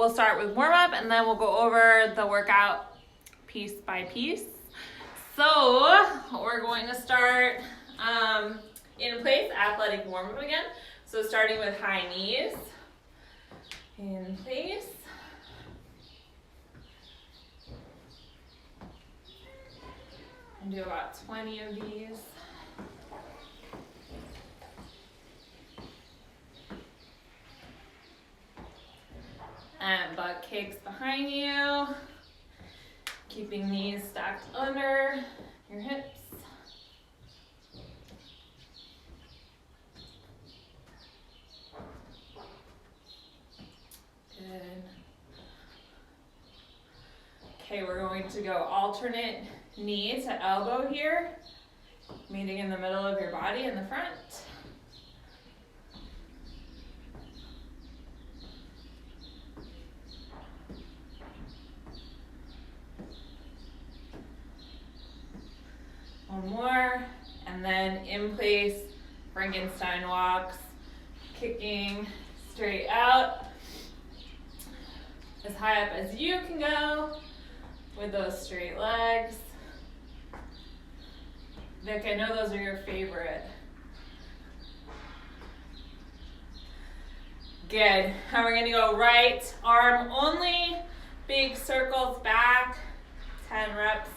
We'll start with warm up and then we'll go over the workout piece by piece. So we're going to start in place athletic warm up again. So starting with high knees, in place. And do about 20 of these. And butt kicks behind you. Keeping knees stacked under your hips. Good. Okay, we're going to go alternate knee to elbow here, meeting in the middle of your body in the front. One more, and then in place, Frankenstein walks, kicking straight out, as high up as you can go with those straight legs. Vic, I know those are your favorite. Good, and we're gonna go right arm only, big circles back, 10 reps.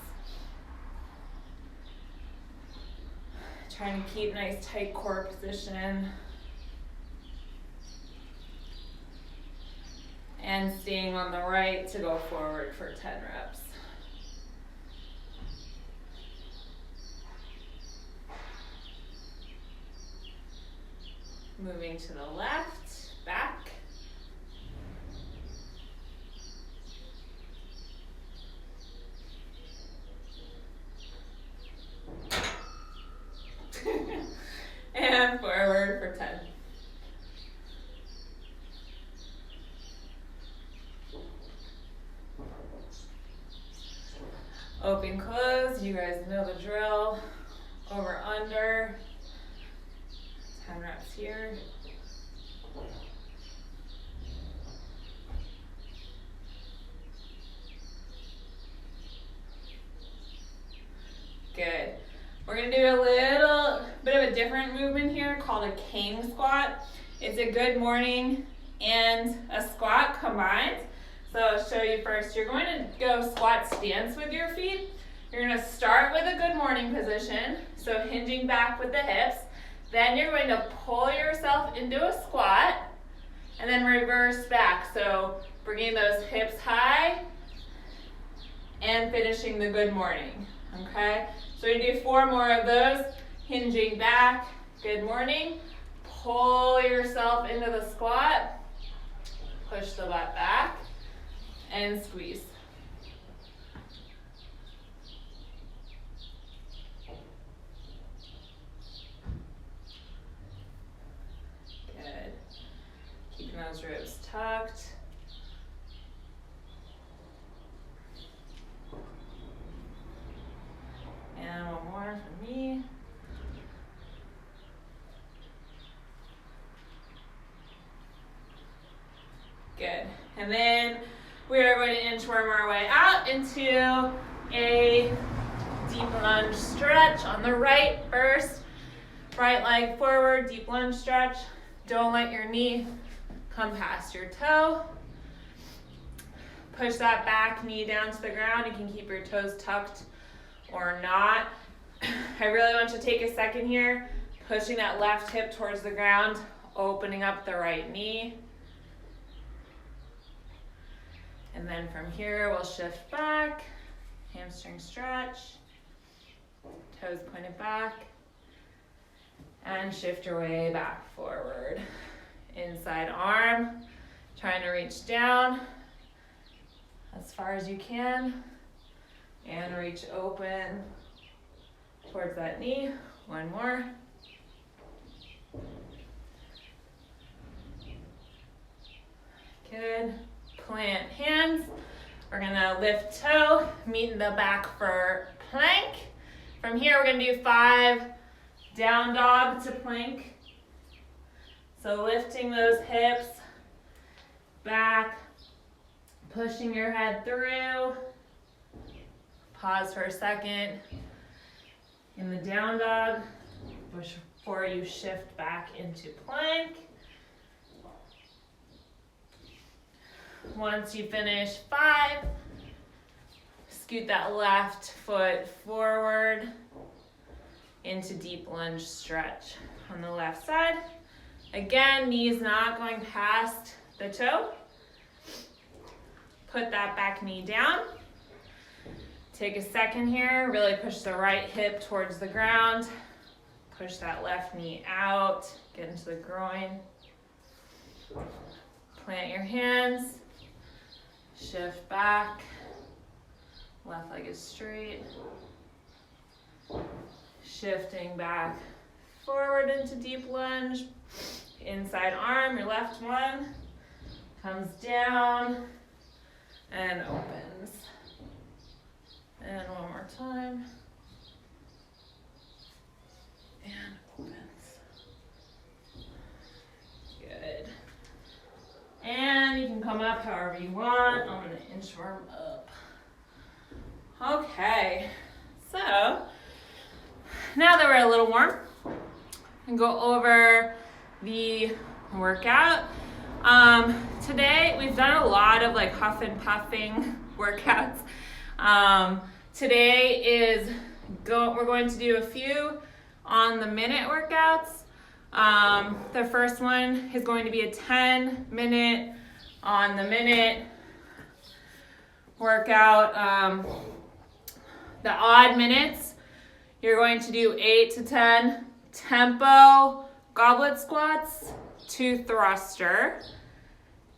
Trying to keep nice tight core position. And staying on the right to go forward for 10 reps. Moving to the left, back. And forward for 10. Open, close, you guys know the drill. Over, under, 10 reps here. Good. We're gonna do a little bit of a different movement here called a king squat. It's a good morning and a squat combined. So I'll show you first. You're going to go squat stance with your feet. You're gonna start with a good morning position, so hinging back with the hips. Then you're going to pull yourself into a squat and then reverse back. So bringing those hips high and finishing the good morning, okay? So we do 4 more of those. Hinging back, good morning. Pull yourself into the squat. Push the butt back and squeeze. Good. Keeping those ribs tucked. And one more for me. Good. And then we are going to inchworm our way out into a deep lunge stretch on the right first. Right leg forward, deep lunge stretch. Don't let your knee come past your toe. Push that back knee down to the ground. You can keep your toes tucked or not. I really want you to take a second here, pushing that left hip towards the ground, opening up the right knee. And then from here, we'll shift back, hamstring stretch, toes pointed back, and shift your way back forward. Inside arm, trying to reach down as far as you can, and reach open towards that knee. One more. Good. Plant hands. We're gonna lift toe, meet in the back for plank. From here, we're gonna do 5 down dog to plank. So lifting those hips back, pushing your head through. Pause for a second in the down dog before you shift back into plank. Once you finish 5, scoot that left foot forward into deep lunge stretch on the left side. Again, knees not going past the toe. Put that back knee down. Take a second here, really push the right hip towards the ground. Push that left knee out, get into the groin. Plant your hands, shift back, left leg is straight. Shifting back forward into deep lunge. Inside arm, your left one, comes down and opens. And one more time. And opens. Good. And you can come up however you want. I'm going to inch warm up. Okay. So, now that we're a little warm, and go over the workout. Today we've done a lot of like huff and puffing workouts. Today we're going to do a few on the minute workouts. The first one is going to be a 10-minute on the minute workout. The odd minutes, you're going to do 8 to 10 tempo goblet squats to thruster.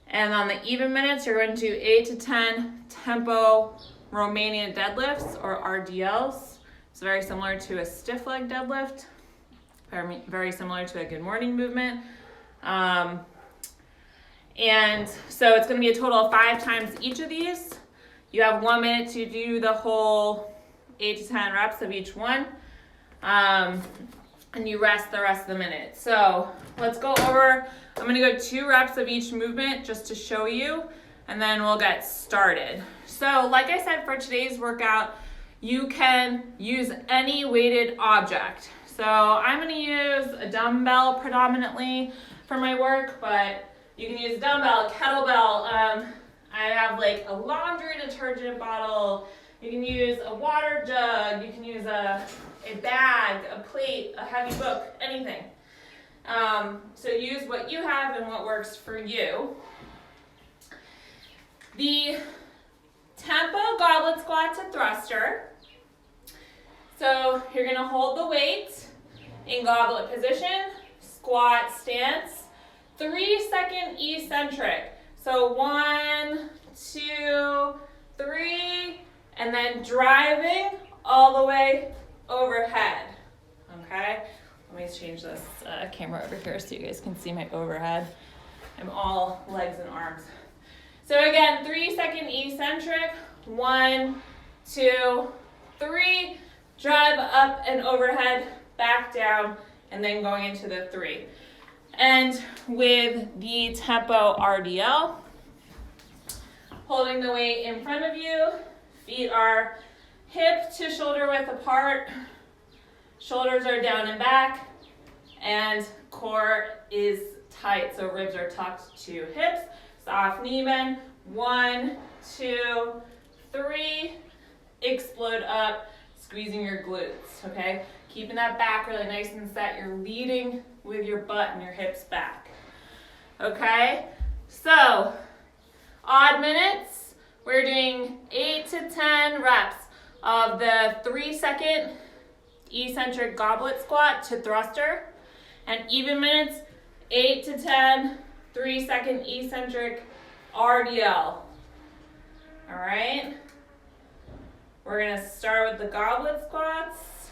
And on the even minutes, you're going to do 8 to 10 tempo Romanian deadlifts or RDLs. It's very similar to a stiff leg deadlift, very similar to a good morning movement. And so it's going to be a total of 5 times each of these. You have 1 minute to do the whole 8 to 10 reps of each one. And you rest the rest of the minute. So let's go over, I'm going to go 2 reps of each movement just to show you, and then we'll get started. So like I said, for today's workout, you can use any weighted object. So I'm going to use a dumbbell predominantly for my work, but you can use a dumbbell, a kettlebell. I have like a laundry detergent bottle. You can use a water jug. You can use a bag, a plate, a heavy book, anything. So use what you have and what works for you. The tempo goblet squat to thruster. So you're going to hold the weight in goblet position, squat stance, 3-second eccentric. So 1, 2, 3, and then driving all the way overhead. Okay, let me change this camera over here so you guys can see my overhead. I'm all legs and arms. So again, 3-second eccentric, 1, 2, 3, drive up and overhead, back down, and then going into the 3. And with the tempo RDL, holding the weight in front of you, feet are hip to shoulder width apart, shoulders are down and back, and core is tight, so ribs are tucked to hips. Soft knee bend, 1, 2, 3, explode up, squeezing your glutes, okay? Keeping that back really nice and set. You're leading with your butt and your hips back, okay? So, odd minutes, we're doing 8 to 10 reps of the 3-second eccentric goblet squat to thruster, and even minutes, 8 to 10 3-second eccentric RDL. All right, we're gonna start with the goblet squats,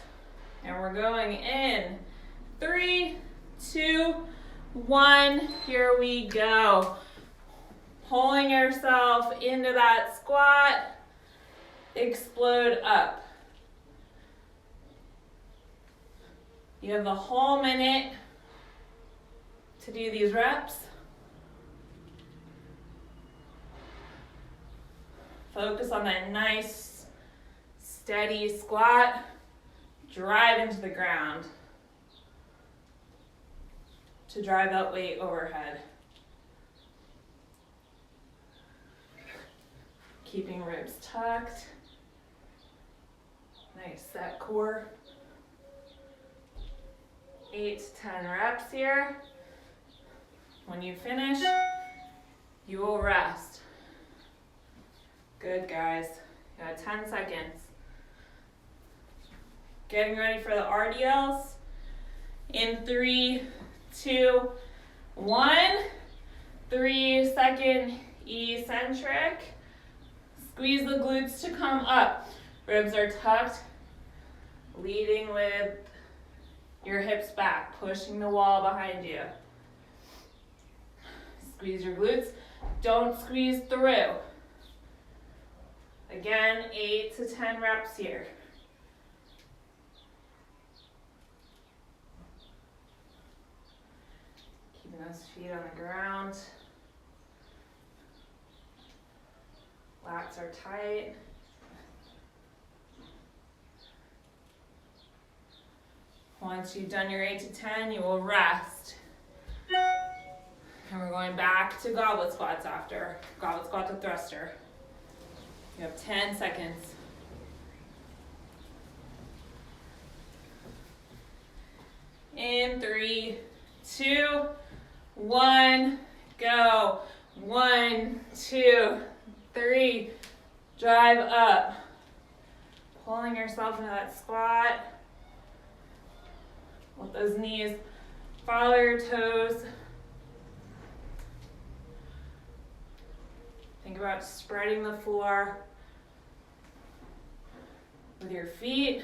and we're going in 3, 2, 1. Here we go. Pulling yourself into that squat, explode up. You have the whole minute to do these reps. Focus on that nice, steady squat. Drive into the ground to drive that weight overhead. Keeping ribs tucked. Nice set core. 8 to 10 reps here. When you finish, you will rest. Good, guys. You got 10 seconds. Getting ready for the RDLs. In 3, 2, 1. 3-second eccentric. Squeeze the glutes to come up. Ribs are tucked. Leading with your hips back, pushing the wall behind you. Squeeze your glutes. Don't squeeze through. Again, 8 to 10 reps here. Keeping those feet on the ground. Lats are tight. Once you've done your 8 to 10, you will rest. And we're going back to goblet squats after. Goblet squat to thruster. You have 10 seconds. In 3, 2, 1, go. 1, 2, 3. Drive up. Pulling yourself into that squat. Let those knees follow your toes. Think about spreading the floor with your feet,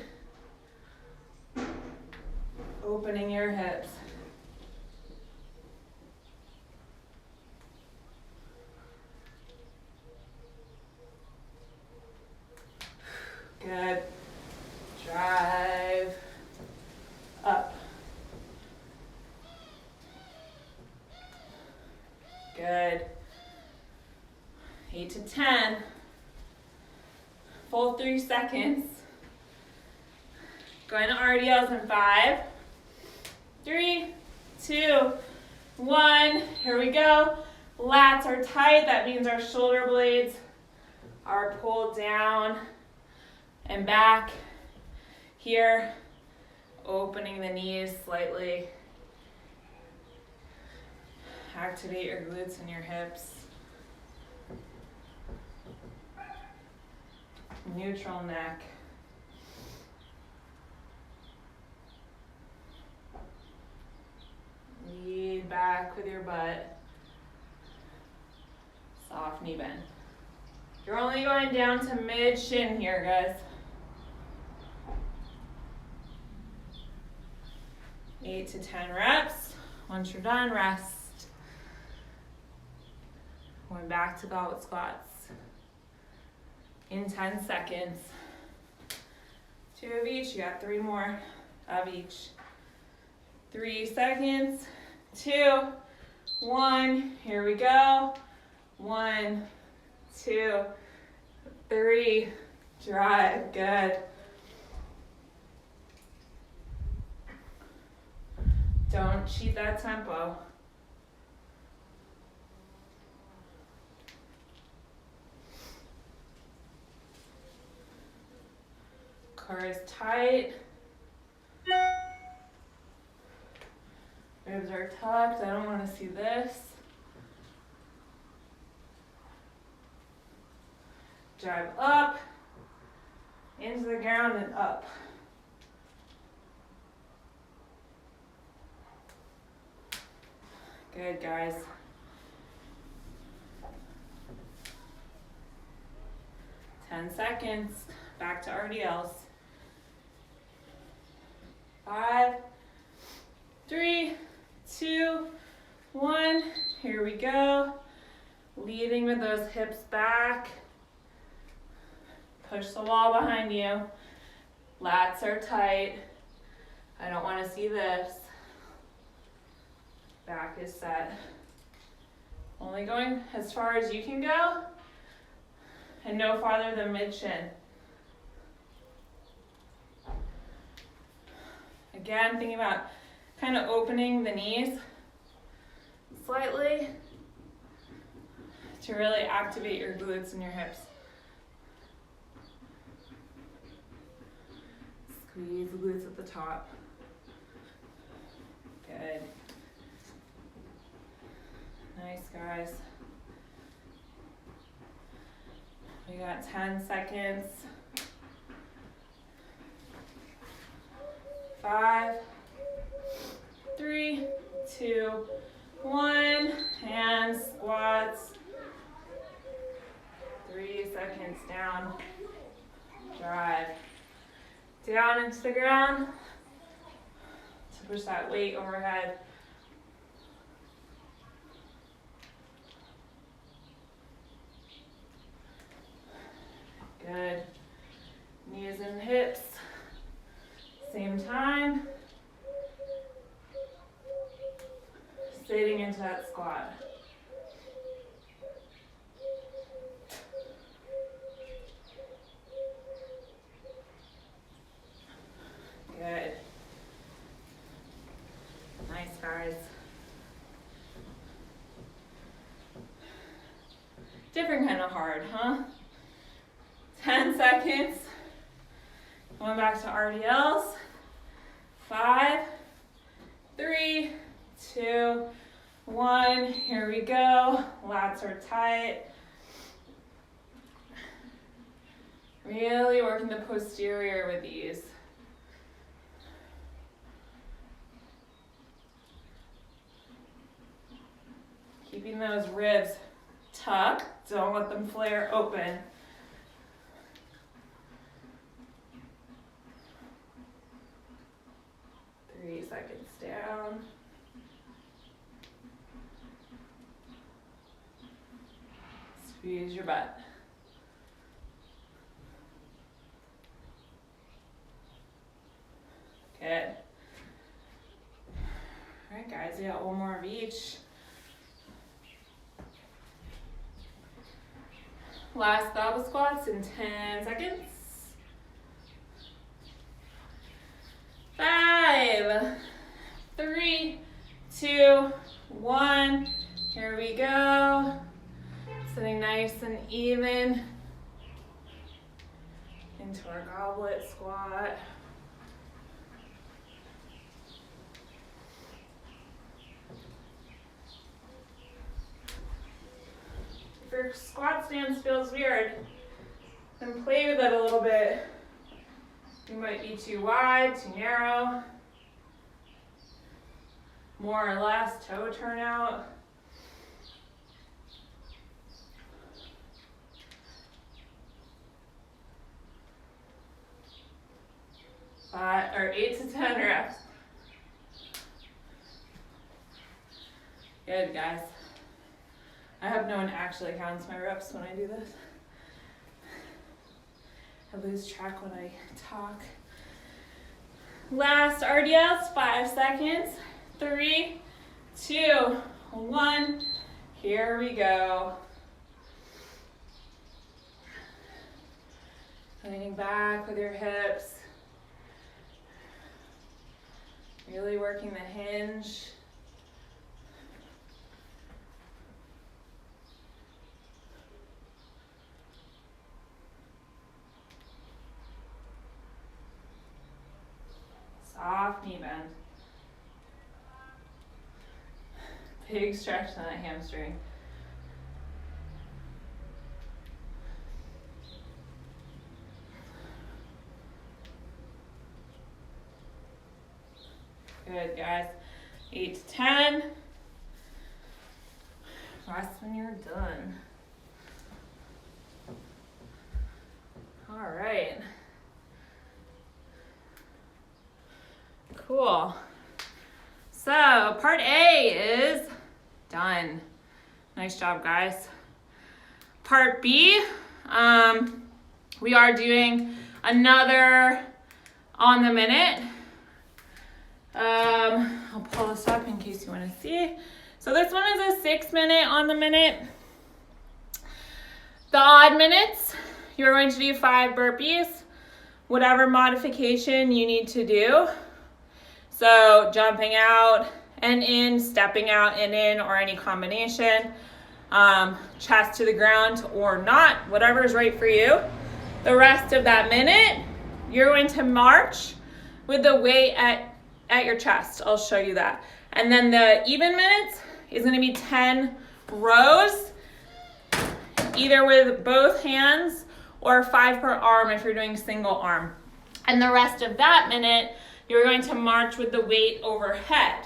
opening your hips. Good. Drive up. Good. 8 to 10. Full 3 seconds. Going to RDLs in 5, 3, 2, 1. Here we go. Lats are tight. That means our shoulder blades are pulled down and back. Here, opening the knees slightly. Activate your glutes and your hips. Neutral neck. Lead back with your butt. Soft knee bend. You're only going down to mid shin here, guys. 8 to 10 reps. Once you're done, rest. Going back to goblet squats. In 10 seconds. 2 of each, you got 3 more of each. 3 seconds, 2, 1, here we go. 1, 2, 3, drive, good. Don't cheat that tempo. Core is tight. Ribs are tucked. I don't want to see this. Drive up, into the ground and up. Good, guys. Ten seconds. Back to RDLs. 5, 3, 2, 1. Here we go. Leading with those hips back. Push the wall behind you. Lats are tight. I don't want to see this. Back is set. Only going as far as you can go. And no farther than mid-shin. Again, thinking about kind of opening the knees slightly to really activate your glutes and your hips. Squeeze the glutes at the top. Good. Nice, guys. We got 10 seconds. 5, 3, 2, 1. And squats. 3 seconds down. Drive. Down into the ground to push that weight overhead. Good. Knees and hips. Same time. Sitting into that squat. Good. Nice, guys. Different kind of hard, huh? 10 seconds. Going back to RDLs. 5, 3, 2, 1. Here we go. Lats are tight. Really working the posterior with these. Keeping those ribs tucked. Don't let them flare open. Three seconds down. Squeeze your butt. Good. All right, guys, we got one more of each. Last goblet squats in 10 seconds. 5, 3, 2, 1. Here we go. Sitting nice and even into our goblet squat. If your squat stance feels weird, then play with it a little bit. You might be too wide, too narrow, more or less toe turnout. Or 8 to 10 reps. Good, guys. I hope no one actually counts my reps when I do this. I lose track when I talk. Last RDLs, 5 seconds. 3, 2, 1. Here we go. Leaning back with your hips. Really working the hinge. Soft knee bend. Big stretch on that hamstring. Good, guys. 8 to 10. Rest when you're done. All right. Cool. So part A is done. Nice job, guys. Part B, we are doing another on the minute. I'll pull this up in case you want to see. So this one is a 6 minute on the minute. The odd minutes you're going to do 5 burpees, whatever modification you need to do. So jumping out and in, stepping out and in, or any combination, chest to the ground or not, whatever is right for you. The rest of that minute, you're going to march with the weight at your chest. I'll show you that. And then the even minutes is going to be 10 rows, either with both hands or 5 per arm if you're doing single arm. And the rest of that minute, you're going to march with the weight overhead.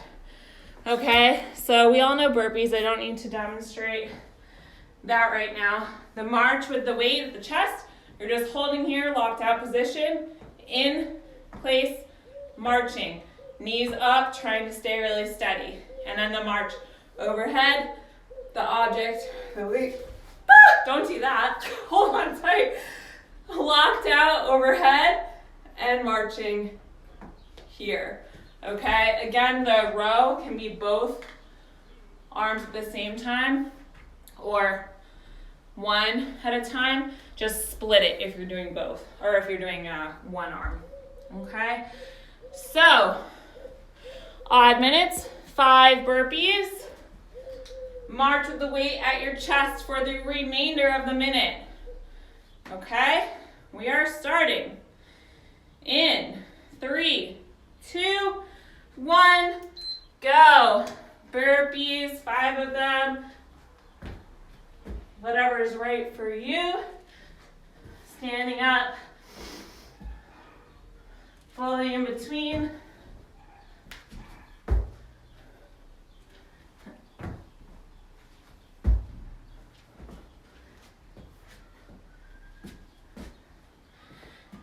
Okay, so we all know burpees. I don't need to demonstrate that right now. The march with the weight at the chest, you're just holding here, locked out position, in place, marching. Knees up, trying to stay really steady. And then the march overhead, the object, the weight. Don't do that. Hold on tight. Locked out overhead and marching here. Okay, again, the row can be both arms at the same time or one at a time. Just split it if you're doing both, or if you're doing one arm. Okay, so odd minutes, 5 burpees. March with the weight at your chest for the remainder of the minute. Okay, we are starting in 3, 2, 1, go. Burpees, 5 of them. Whatever is right for you. Standing up, fully in between.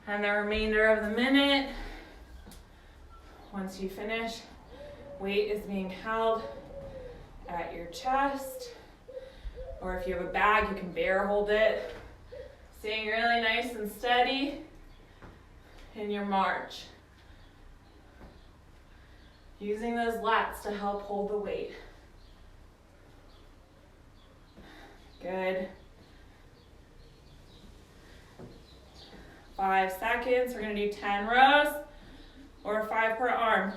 And the remainder of the minute, once you finish, weight is being held at your chest, or if you have a bag, you can bear hold it, staying really nice and steady in your march. Using those lats to help hold the weight. Good. 5 seconds, we're gonna do 10 rows or 5 per arm.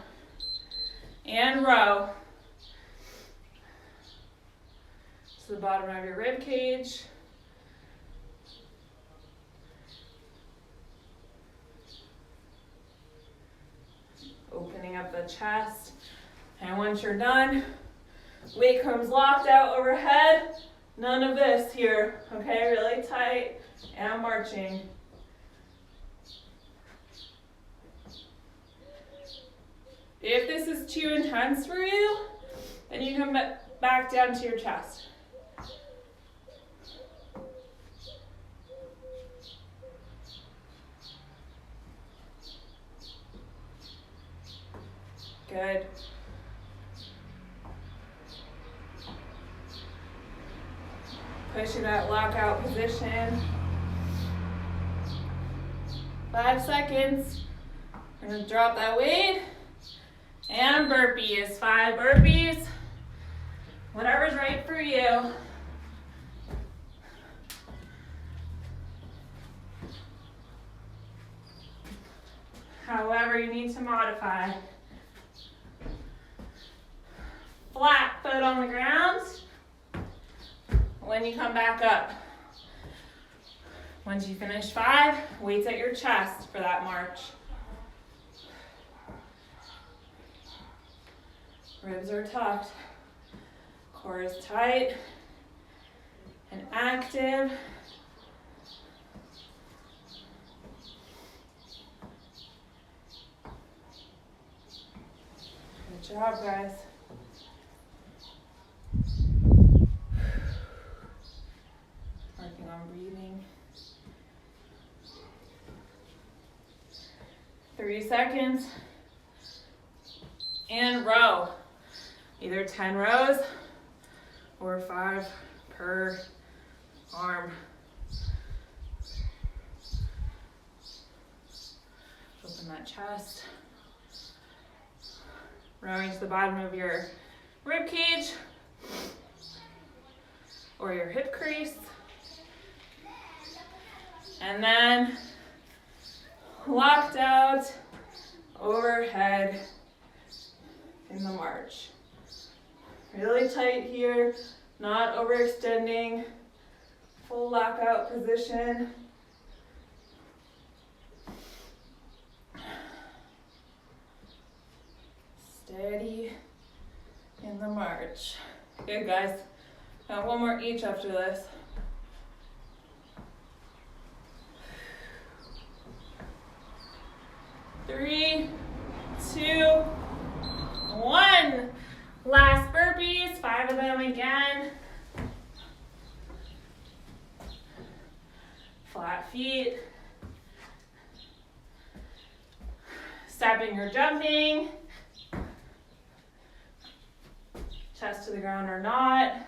And row to the bottom of your rib cage. Opening up the chest. And once you're done, weight comes locked out overhead. None of this here, okay? Really tight and marching. If this is too intense for you, then you come back down to your chest. Good. Push in that lockout position. 5 seconds. We're gonna drop that weight. And burpees, 5 burpees. Whatever's right for you. However you need to modify. Flat foot on the ground when you come back up. Once you finish 5, weights at your chest for that march. Ribs are tucked, core is tight and active. Good job, guys. Working on breathing. 3 seconds. And row. Either 10 rows or 5 per arm. Open that chest. Rowing to the bottom of your rib cage or your hip crease. And then locked out, overhead in the march. Really tight here, not overextending, full lockout position. Steady in the march. Good, guys. Got one more each after this. Three, 2, 1. Last burpees, 5 of them again. Flat feet. Stepping or jumping. Chest to the ground or not.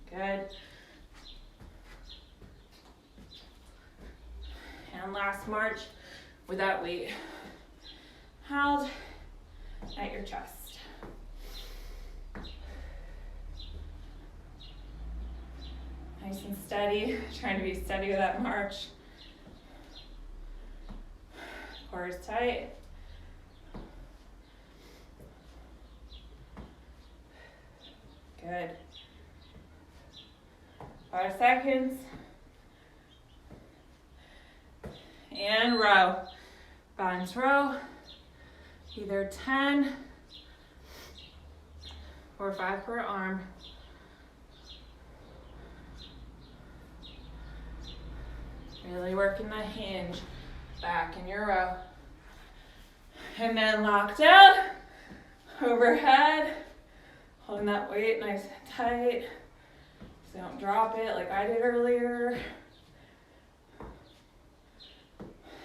Good. And last march without weight. Held at your chest. Nice and steady. Trying to be steady with that march. Core is tight. Good. 5 seconds. And row. Balance row. Either 10 or 5 per arm. Really working the hinge back in your row. And then locked out, overhead, holding that weight nice and tight. So don't drop it like I did earlier.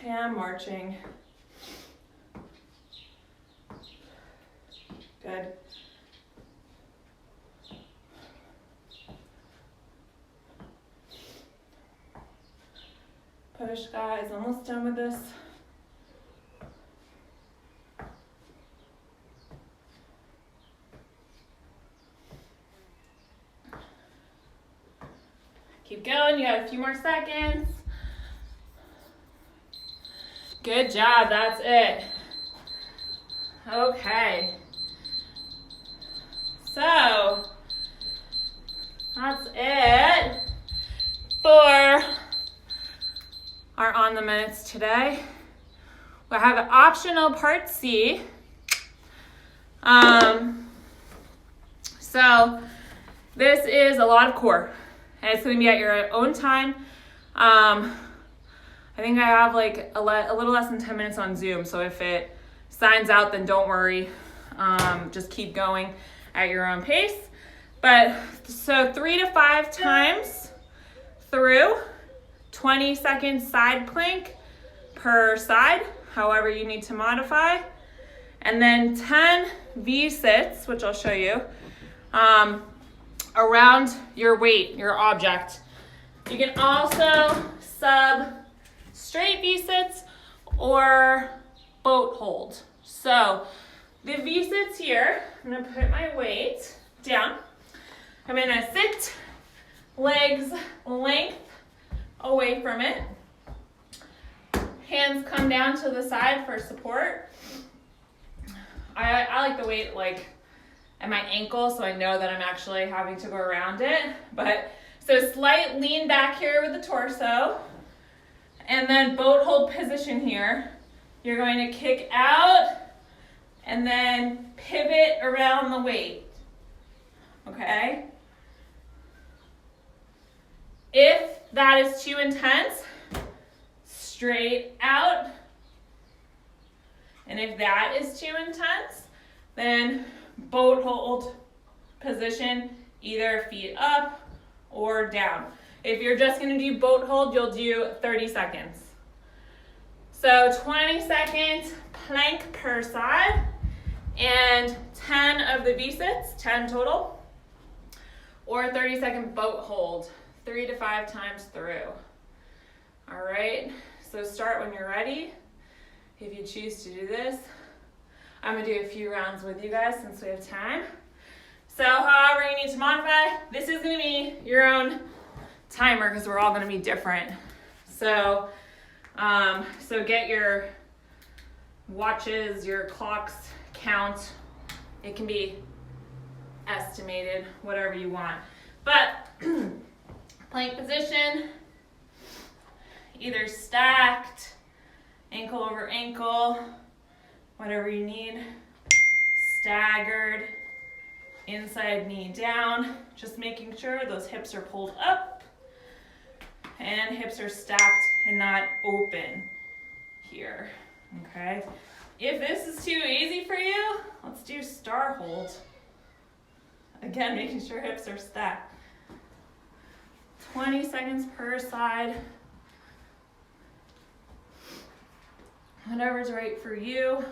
And marching. Good. Push, guys, almost done with this. Keep going, you got a few more seconds. Good job, that's it. Okay. So, that's it for our On the Minutes today. We'll have an optional part C. So this is a lot of core, and it's going to be at your own time. I think I have like a little less than 10 minutes on Zoom, so if it signs out, then don't worry. Just keep going at your own pace. But so 3 to 5 times through, 20-second side plank per side, however you need to modify. And then 10 V-sits, which I'll show you, around your weight, your object. You can also sub straight V-sits or boat hold. So the V-sits here, I'm gonna put my weight down. I'm gonna sit, legs length away from it. Hands come down to the side for support. I like the weight like at my ankle, so I know that I'm actually having to go around it. But so slight lean back here with the torso, and then boat hold position here. You're going to kick out and then pivot around the weight. Okay? If that is too intense, straight out. And if that is too intense, then boat hold position, either feet up or down. If you're just gonna do boat hold, you'll do 30 seconds. So 20-second plank per side and 10 of the V-sits, 10 total, or 30-second boat hold, 3 to 5 times through. All right, so start when you're ready. If you choose to do this, I'm gonna do a few rounds with you guys since we have time. So however you need to modify, this is because we're all going to be different. So, so get your watches, your clocks count. It can be estimated, whatever you want. But plank position, either stacked, ankle over ankle, whatever you need, staggered, inside knee down, just making sure those hips are pulled up and hips are stacked and not open here, okay? If this is too easy for you, let's do star hold. Again, making sure hips are stacked. 20 seconds per side. Whatever's right for you.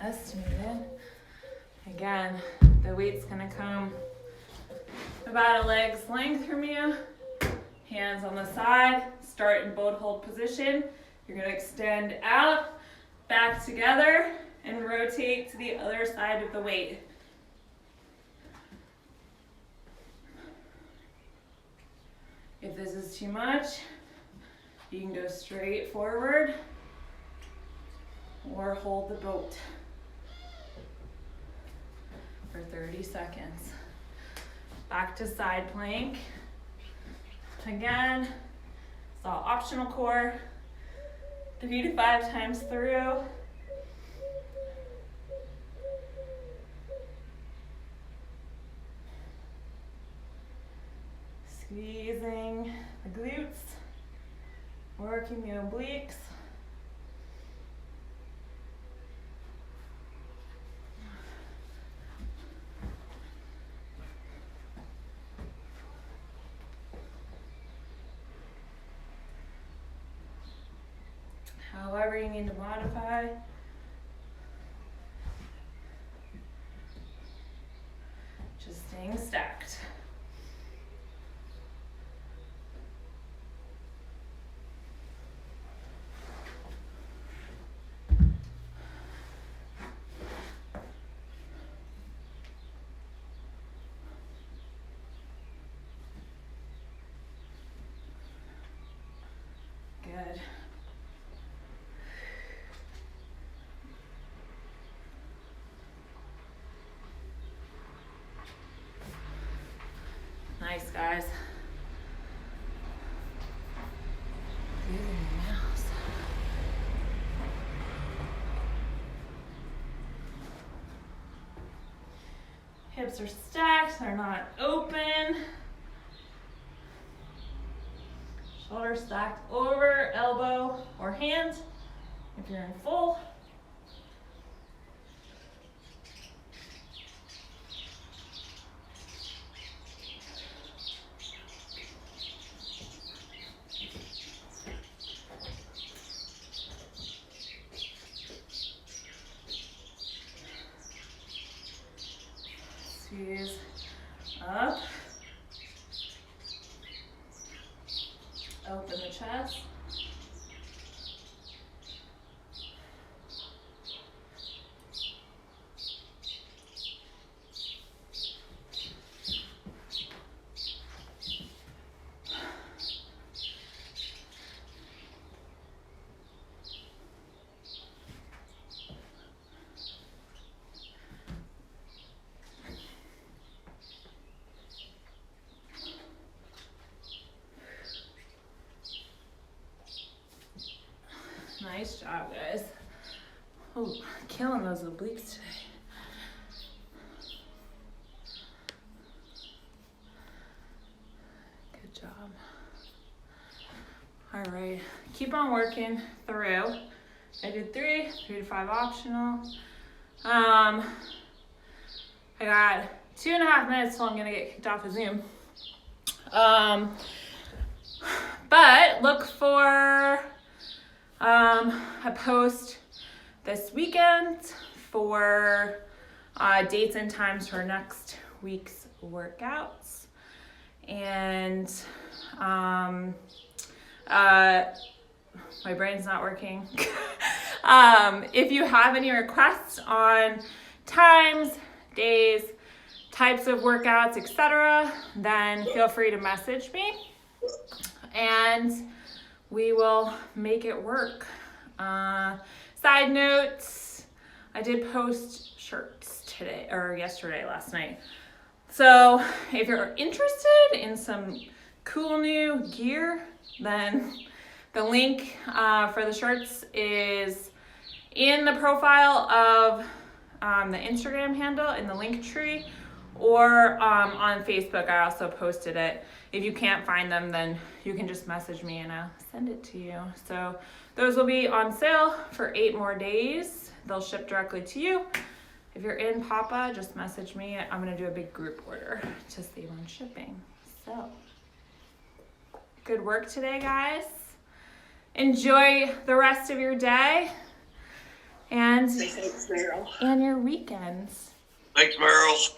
Estimated. Again, the weight's gonna come about a leg's length from you. Hands on the side, start in boat hold position. You're gonna extend out, back together, and rotate to the other side of the weight. If this is too much, you can go straight forward or hold the boat for 30 seconds. Back to side plank. Again, it's all optional core. 3 to 5 times through. Squeezing the glutes, working the obliques. However you need to modify. Just staying stacked. Good. Nice, guys. Using the mouse. Hips are stacked, they're not open. Shoulders stacked over elbow or hand if you're in full. Squeeze up. Open the chest. Nice job, guys. Oh, killing those obliques today. Good job. All right, keep on working through. I did 3 to 5 optional. I got 2.5 minutes till I'm gonna get kicked off of Zoom. But look for a post this weekend for dates and times for next week's workouts. And my brain's not working. If you have any requests on times, days, types of workouts, etc., then feel free to message me and we will make it work. Side notes, I did post shirts today or last night. So if you're interested in some cool new gear, then the link for the shirts is in the profile of the Instagram handle in the link tree, or on Facebook. I also posted it. If you can't find them, then you can just message me and I'll send it to you. So those will be on sale for 8 more days. They'll ship directly to you. If you're in Papa, just message me. I'm gonna do a big group order to save on shipping. So good work today, guys. Enjoy the rest of your day and your weekends. Thanks, Meryl.